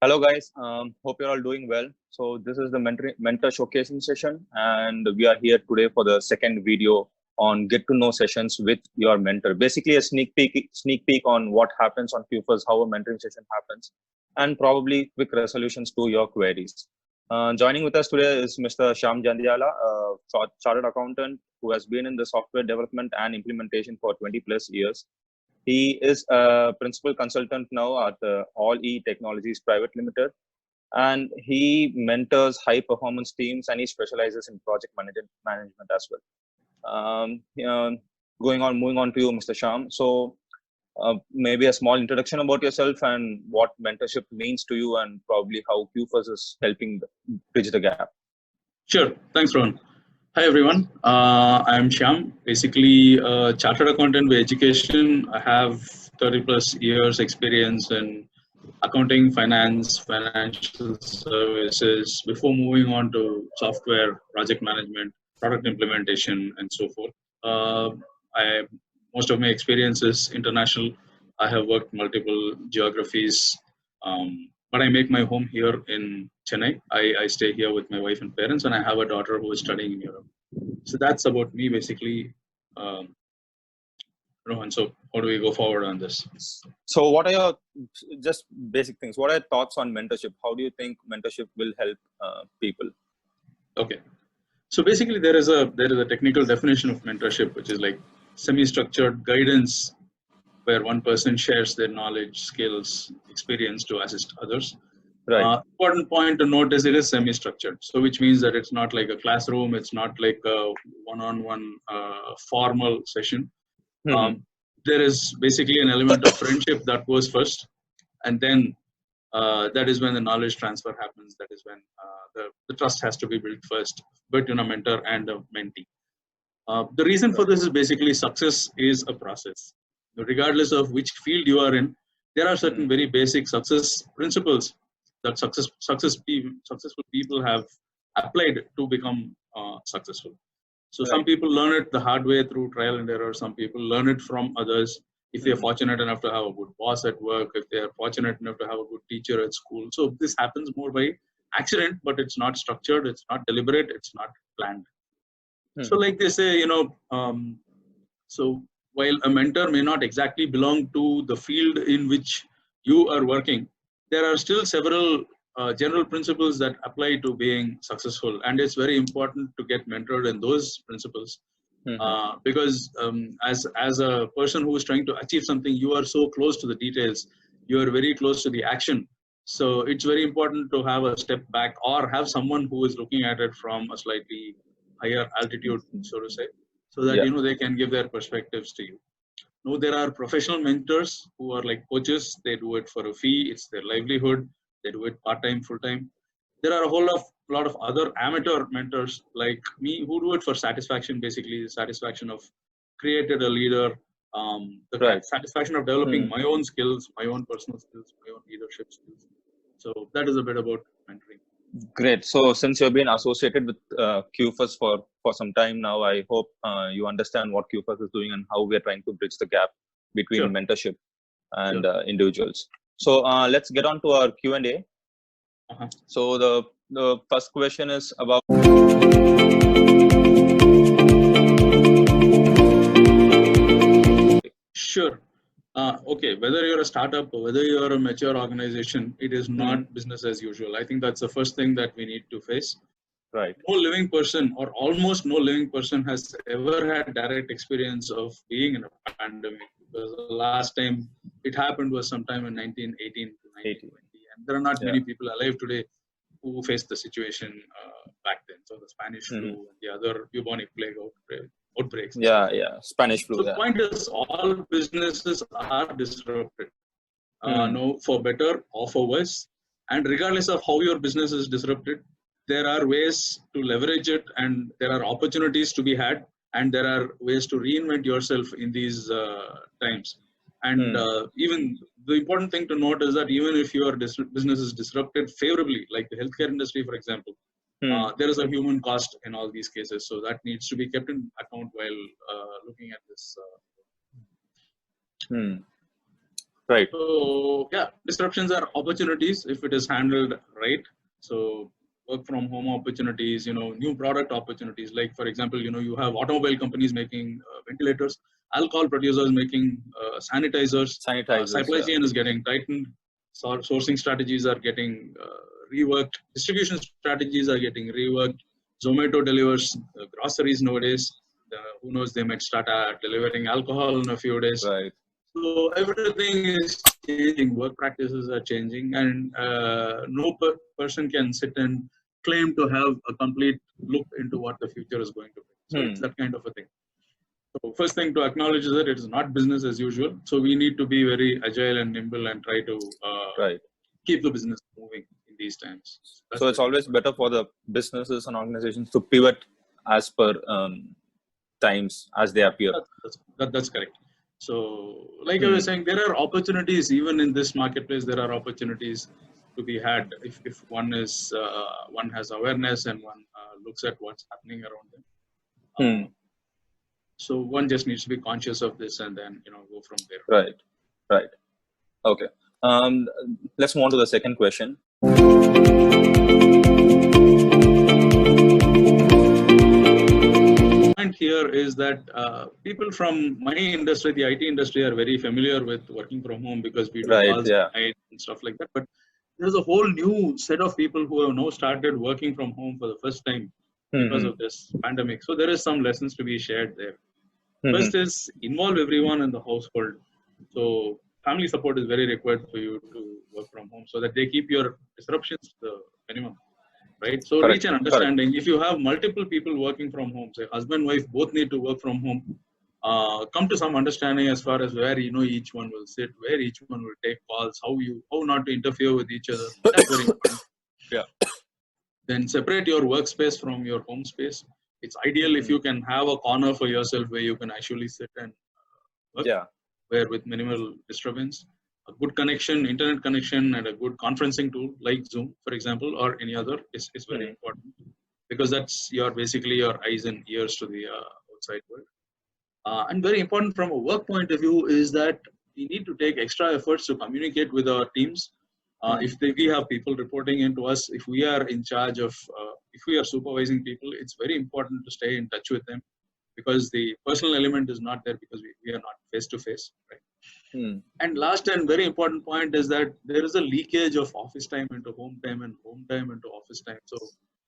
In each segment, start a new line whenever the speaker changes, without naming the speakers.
Hello guys, hope you're all doing well. So this is the mentor showcasing session, and we are here today for the second video on get to know sessions with your mentor. Basically a sneak peek on what happens on Qfuss, how a mentoring session happens, and probably quick resolutions to your queries. Joining with us today is Mr. Shyam Jandhyala, a chartered accountant who has been in the software development and implementation for 20 plus years. He is a principal consultant now at All E Technologies Private Limited, and he mentors high performance teams, and he specializes in project management as well. Moving on to you, Mr. Shyam. So maybe a small introduction about yourself and what mentorship means to you, and probably how Qfuss is helping bridge the gap.
Sure. Thanks, Ron. Hi, everyone. I'm Shyam, basically a chartered accountant by education. I have 30 plus years experience in accounting, finance, financial services before moving on to software, project management, product implementation, and so forth. Most of my experience is international. I have worked multiple geographies, but I make my home here in Chennai. I stay here with my wife and parents, and I have a daughter who is studying in Europe. So that's about me, basically. Rohan, so how do we go forward on this?
So what are your just basic things? What are your thoughts on mentorship? How do you think mentorship will help people?
Okay. So basically there is a technical definition of mentorship, which is like semi-structured guidance where one person shares their knowledge, skills, experience to assist others.
Right.
Important point to note is it is semi-structured. So which means that it's not like a classroom, it's not like a one-on-one formal session. There is basically an element of friendship that goes first, and then that is when the knowledge transfer happens. That is when the trust has to be built first between a mentor and a mentee. The reason for this is basically success is a process. Regardless of which field you are in, there are certain very basic success principles that successful people have applied to become successful. So some people learn it the hard way through trial and error. Some people learn it from others. If they are fortunate enough to have a good boss at work, if they are fortunate enough to have a good teacher at school. So this happens more by accident, but it's not structured, it's not deliberate, it's not planned. So like they say, so while a mentor may not exactly belong to the field in which you are working, there are still several general principles that apply to being successful, and it's very important to get mentored in those principles because as a person who is trying to achieve something, you are so close to the details, you are very close to the action. So it's very important to have a step back or have someone who is looking at it from a slightly higher altitude, so to say, so that they can give their perspectives to you. No, there are professional mentors who are like coaches. They do it for a fee. It's their livelihood. They do it part-time, full-time. There are a lot of other amateur mentors like me who do it for satisfaction, basically the satisfaction of created a leader, the satisfaction of developing my own skills, my own personal skills, my own leadership skills. So that is a bit about mentoring.
Great. So since you've been associated with Qfuss for some time now, I hope you understand what Qfuss is doing and how we are trying to bridge the gap between mentorship and individuals. So let's get on to our Q&A. So the first question is about
okay, whether you're a startup or whether you're a mature organization, it is not business as usual. I think that's the first thing that we need to face.
Right.
No living person, or almost no living person, has ever had direct experience of being in a pandemic, because the last time it happened was sometime in 1918 to 1920, and there are not many people alive today who faced the situation back then. So the Spanish flu and the other bubonic plague outbreaks.
Spanish flu.
So the point is, all businesses are disrupted, no, for better or for worse. And regardless of how your business is disrupted, there are ways to leverage it, and there are opportunities to be had, and there are ways to reinvent yourself in these times. And even the important thing to note is that even if your business is disrupted favorably, like the healthcare industry, for example, there is a human cost in all these cases. So that needs to be kept in account while looking at this.
Right.
So yeah, disruptions are opportunities if it is handled right. So work from home opportunities, new product opportunities. Like for example, you have automobile companies making ventilators, alcohol producers making sanitizers.
Sanitizers.
Supply
Yeah.
chain is getting tightened. Sourcing strategies are getting reworked. Distribution strategies are getting reworked. Zomato delivers groceries nowadays. Who knows? They might start delivering alcohol in a few days.
Right.
So everything is changing. Work practices are changing, and no person can sit and claim to have a complete look into what the future is going to be. So it's that kind of a thing. So first thing to acknowledge is that it is not business as usual. So we need to be very agile and nimble and try to
Right.
keep the business moving in these times.
So it's always better for the businesses and organizations to pivot as per times as they appear.
That's correct. So, like I was saying, there are opportunities even in this marketplace. There are opportunities to be had if one has awareness and one looks at what's happening around them. So one just needs to be conscious of this and then go from there.
Right. Okay. Let's move on to the second question.
Point here is that people from my industry, the IT industry, are very familiar with working from home because we do calls at night and stuff like that. But there's a whole new set of people who have now started working from home for the first time because of this pandemic. So there is some lessons to be shared there. First is involve everyone in the household. So family support is very required for you to work from home so that they keep your disruptions to the minimum. Right. So reach an understanding. If you have multiple people working from home, say husband, wife, both need to work from home, come to some understanding as far as where each one will sit, where each one will take calls, how not to interfere with each other. That's very important.
Yeah.
Then separate your workspace from your home space. It's ideal if you can have a corner for yourself where you can actually sit and work, where with minimal disturbance. A good connection, internet connection, and a good conferencing tool like Zoom, for example, or any other is very important because that's basically your eyes and ears to the outside world. And very important from a work point of view is that we need to take extra efforts to communicate with our teams. If we have people reporting into us, if we are in charge of, if we are supervising people, it's very important to stay in touch with them because the personal element is not there because we are not face to face, right? And last and very important point is that there is a leakage of office time into home time and home time into office time. So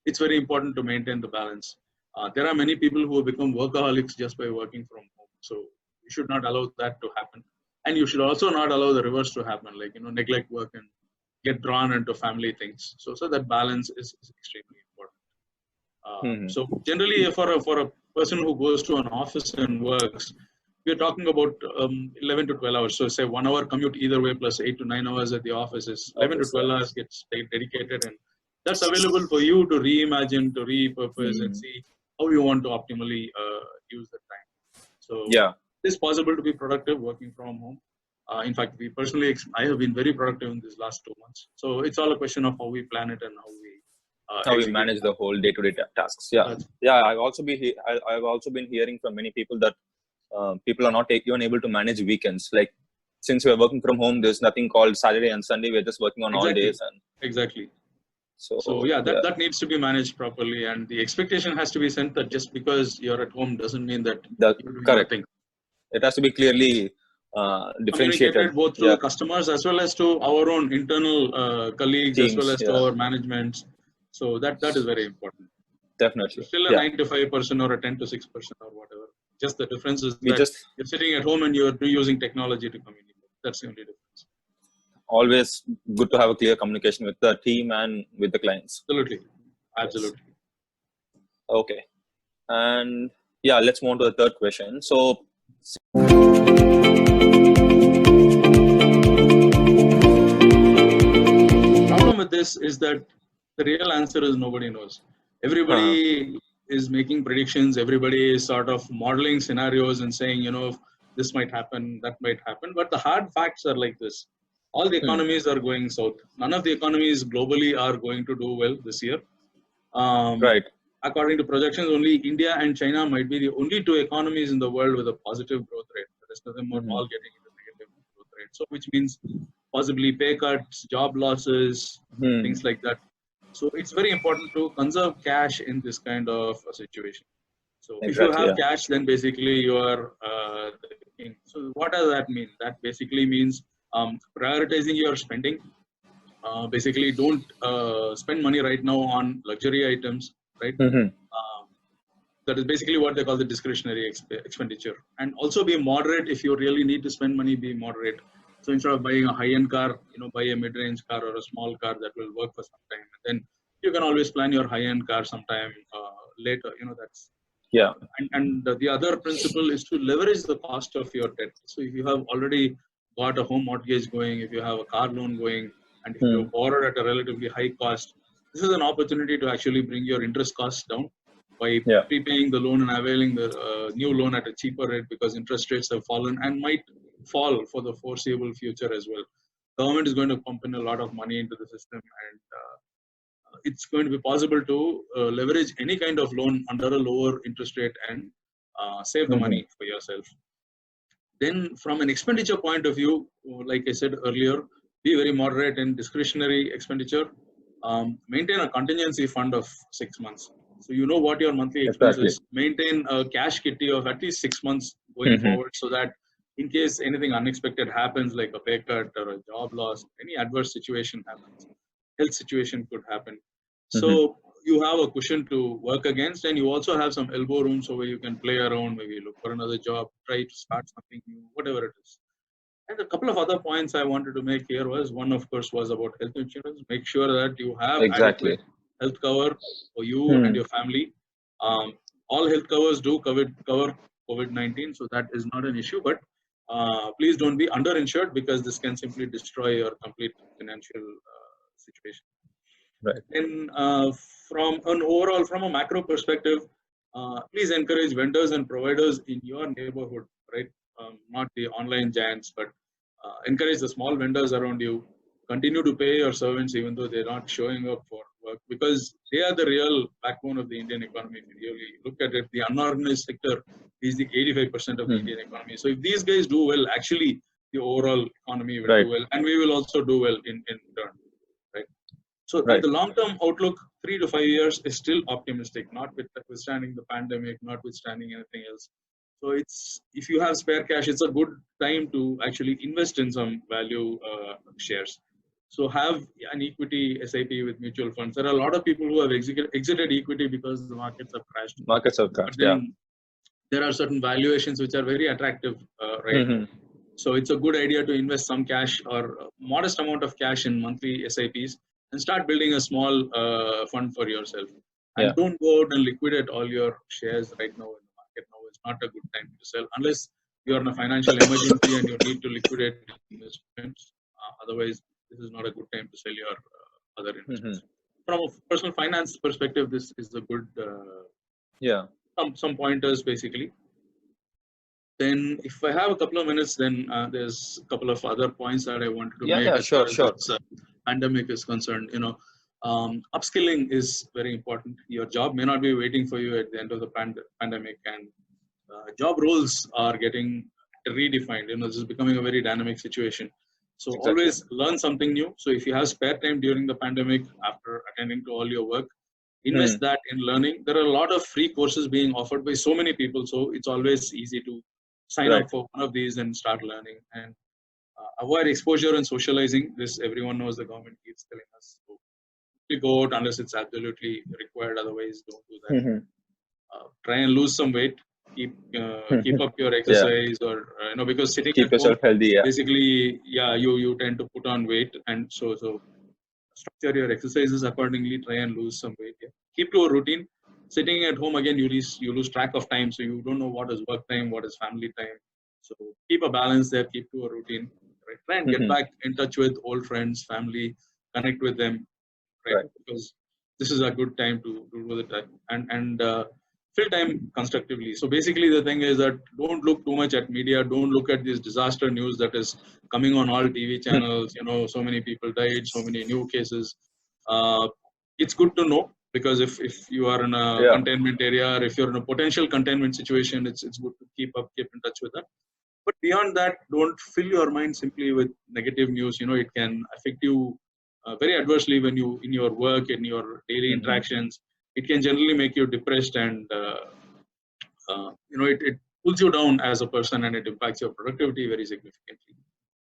it's very important to maintain the balance. There are many people who have become workaholics just by working from home. So you should not allow that to happen. And you should also not allow the reverse to happen, like, neglect work and get drawn into family things. So that balance is extremely important. So generally for a person who goes to an office and works, we're talking about 11 to 12 hours. So say 1 hour commute either way plus 8 to 9 hours at the office is 11 to 12 hours gets dedicated, and that's available for you to reimagine, to repurpose and see how you want to optimally use the time. So it's possible to be productive working from home. In fact, I have been very productive in these last 2 months. So it's all a question of how we plan it and how we
manage the whole day-to-day tasks. I've also been hearing from many people that people are not even able to manage weekends. Like, since we're working from home, there's nothing called Saturday and Sunday. We're just working on all days.
Exactly. So that needs to be managed properly, and the expectation has to be sent that just because you're at home doesn't mean that you're doing nothing.
It has to be clearly differentiated
both to the customers as well as to our own internal colleagues, teams, as well as to our management. So that is very important.
Definitely.
So still a 9 to 5 person or a 10 to 6 person or whatever. Just the difference is that you're sitting at home and you're using technology to communicate. That's the only difference.
Always good to have a clear communication with the team and with the clients.
Absolutely.
Yes. Okay. And let's move on to the third question. So
problem with this is that the real answer is nobody knows. Everybody is making predictions. Everybody is sort of modeling scenarios and saying, this might happen, that might happen. But the hard facts are like this. All the economies are going south. None of the economies globally are going to do well this year. According to projections, only India and China might be the only 2 economies in the world with a positive growth rate. The rest of them are all getting into negative growth rate. So which means possibly pay cuts, job losses, things like that. So it's very important to conserve cash in this kind of a situation. So if you
Exactly.
have
Yeah.
cash, then basically you are the king. So what does that mean? That basically means prioritizing your spending. Basically, don't spend money right now on luxury items, right? Um, that is basically what they call the discretionary expenditure. And also be moderate. If you really need to spend money, be moderate. So instead of buying a high-end car, buy a mid-range car or a small car that will work for some time. And then you can always plan your high-end car sometime later. That's
Yeah.
and the other principle is to leverage the cost of your debt. So if you have already got a home mortgage going, if you have a car loan going, and if you borrowed at a relatively high cost, this is an opportunity to actually bring your interest costs down by
Yeah.
prepaying the loan and availing the new loan at a cheaper rate, because interest rates have fallen and might fall for the foreseeable future as well. Government is going to pump in a lot of money into the system, and it's going to be possible to leverage any kind of loan under a lower interest rate and save the money for yourself. Then from an expenditure point of view, like I said earlier, be very moderate in discretionary expenditure. Maintain a contingency fund of 6 months. So you know what your monthly expense
Exactly.
is. Maintain a cash kitty of at least 6 months going forward, so that in case anything unexpected happens, like a pay cut or a job loss, any adverse situation happens, health situation could happen. So you have a cushion to work against, and you also have some elbow room, so where you can play around, maybe look for another job, try to start something new, whatever it is. And a couple of other points I wanted to make here was, one, of course, was about health insurance. Make sure that you have adequate
Exactly.
health cover for you and your family. All health covers do cover COVID-19, so that is not an issue. But please don't be underinsured, because this can simply destroy your complete financial situation.
Right.
Then, from a macro perspective, please encourage vendors and providers in your neighborhood, right? Not the online giants, but encourage the small vendors around you. Continue to pay your servants even though they're not showing up for work, because they are the real backbone of the Indian economy. If you really look at it, the unorganized sector is the 85% of the Indian economy. So if these guys do well, actually the overall economy will do well, and we will also do well in turn. So, and the long-term outlook, 3 to 5 years, is still optimistic, notwithstanding the pandemic, notwithstanding anything else. So, if you have spare cash, it's a good time to actually invest in some value shares. So, have an equity SIP with mutual funds. There are a lot of people who have exited equity because the markets have crashed.
Markets have
But
crashed.
then there are certain valuations which are very attractive right now. So it's a good idea to invest some cash or a modest amount of cash in monthly SIPs and start building a small fund for yourself. And don't go out and liquidate all your shares right now in the market. Now is not a good time to sell unless you are in a financial emergency and you need to liquidate investments. Otherwise, this is not a good time to sell your other investments. From a personal finance perspective, this is a good some pointers basically. Then, if I have a couple of minutes, then there's a couple of other points that I wanted to make as far as this pandemic is concerned. Upskilling is very important. Your job may not be waiting for you at the end of the pandemic, and job roles are getting redefined. This is becoming a very dynamic situation. So always learn something new. So if you have spare time during the pandemic after attending to all your work, invest that in learning. There are a lot of free courses being offered by so many people, so it's always easy to sign up for one of these and start learning. And avoid exposure and socializing. This everyone knows, the government keeps telling us. So you go out unless it's absolutely required. Otherwise, don't do that. Try and lose some weight. Keep up your exercise, or because sitting
keep
at home,
yourself healthy.
Basically, you tend to put on weight, and so structure your exercises accordingly. Try and lose some weight. Keep to a routine. Sitting at home, again, you lose track of time, so you don't know what is work time, what is family time. So keep a balance there. Keep to a routine. Right? Try and get back in touch with old friends, family, connect with them. Right? Because this is a good time to do the time and fill time constructively. So basically, the thing is that don't look too much at media. Don't look at this disaster news that is coming on all TV channels. So many people died, so many new cases. It's good to know, because if you are in a containment area, or if you're in a potential containment situation, it's good to keep in touch with that. But beyond that, don't fill your mind simply with negative news. It can affect you very adversely when you in your work, in your daily interactions. It can generally make you depressed, and it pulls you down as a person, and it impacts your productivity very significantly.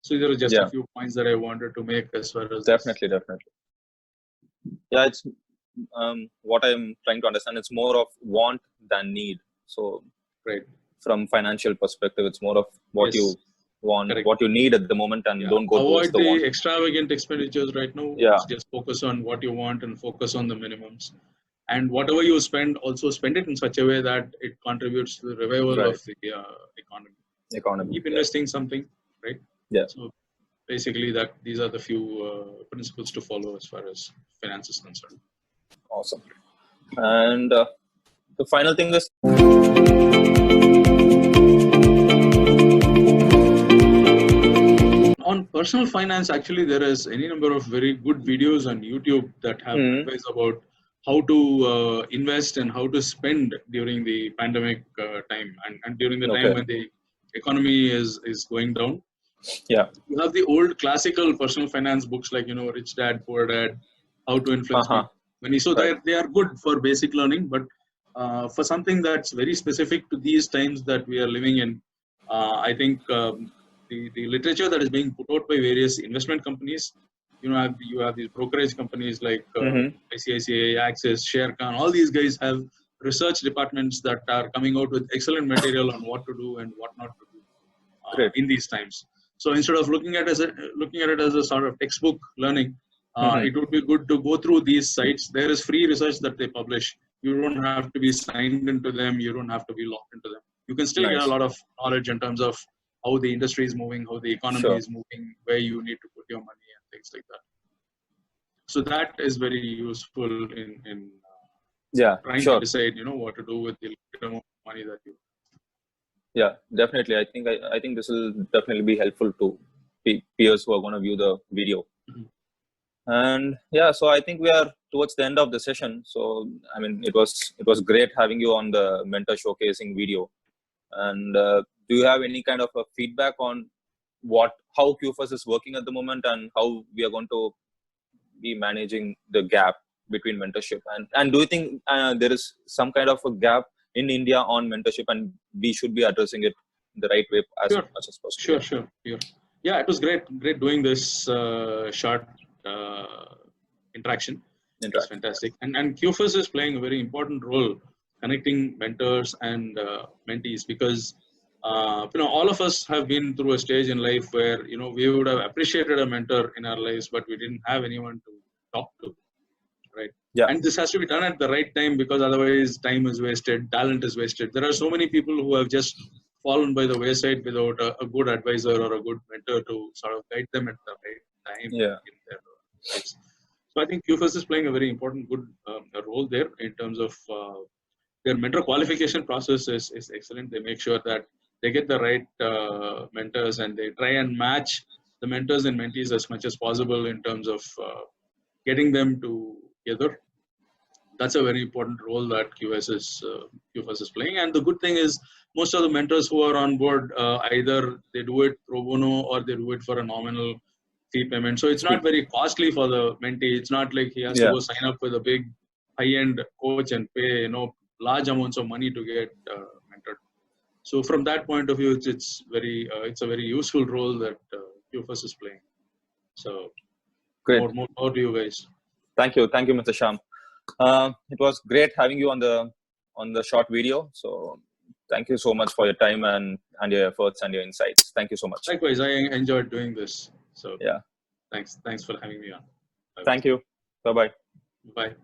So there are just a few points that I wanted to make as far as
definitely. Yeah, it's what I'm trying to understand. It's more of want than need. So
right,
from financial perspective, it's more of what you want,
correct,
what you need at the moment, and don't go
avoid
towards the want.
extravagant expenditures right now. Just focus on what you want and focus on the minimums. And whatever you spend, also spend it in such a way that it contributes to the revival of the economy. Keep investing something, right?
Yeah.
So basically, these are the few principles to follow as far as finance is concerned.
Awesome. And the final thing is,
on personal finance, actually, there is any number of very good videos on YouTube that have advice about how to invest and how to spend during the pandemic time and during the time when the economy is going down.
Yeah,
you have the old classical personal finance books like Rich Dad, Poor Dad, How to Influence Money. So they are good for basic learning, but for something that's very specific to these times that we are living in, I think the literature that is being put out by various investment companies, you have these brokerage companies like ICICI, Axis, Sharekhan. All these guys have research departments that are coming out with excellent material on what to do and what not to do in these times. So instead of looking at it as a sort of textbook learning, it would be good to go through these sites. There is free research that they publish. You don't have to be signed into them. You don't have to be locked into them. You can still get a lot of knowledge in terms of how the industry is moving, how the economy is moving, where you need to put your money and things like that. So that is very useful in trying to decide, what to do with the little amount of money that you.
Yeah, definitely. I think this will definitely be helpful to peers who are going to view the video. And yeah, so I think we are towards the end of the session. So I mean, it was great having you on the mentor showcasing video. And do you have any kind of a feedback on how Qfuss is working at the moment and how we are going to be managing the gap between mentorship and do you think there is some kind of a gap in India on mentorship and we should be addressing it in the right way as much as possible?
Sure. Yeah, it was great doing this short interaction. It's fantastic. And Qfuss is playing a very important role connecting mentors and mentees because all of us have been through a stage in life where we would have appreciated a mentor in our lives, but we didn't have anyone to talk to, right?
Yeah.
And this has to be done at the right time because otherwise time is wasted, talent is wasted. There are so many people who have just fallen by the wayside without a good advisor or a good mentor to sort of guide them at the right time in their lives. So I think Qfuss is playing a very important, good role there in terms of their mentor qualification process is excellent. They make sure that they get the right mentors and they try and match the mentors and mentees as much as possible in terms of getting them together. That's a very important role that Qfuss is playing. And the good thing is most of the mentors who are on board, either they do it pro bono or they do it for a nominal fee payment. So it's not very costly for the mentee. It's not like he has to go sign up with a big high-end coach and pay large amounts of money to get mentored. So from that point of view, it's a very useful role that Qfuss is playing. So
great.
More power to you guys.
Thank you, Mr. Shyam. It was great having you on the short video. So thank you so much for your time and your efforts and your insights. Thank you so much.
Likewise, I enjoyed doing this. So
yeah,
thanks for having me on.
Thank you. Bye-bye.
Bye.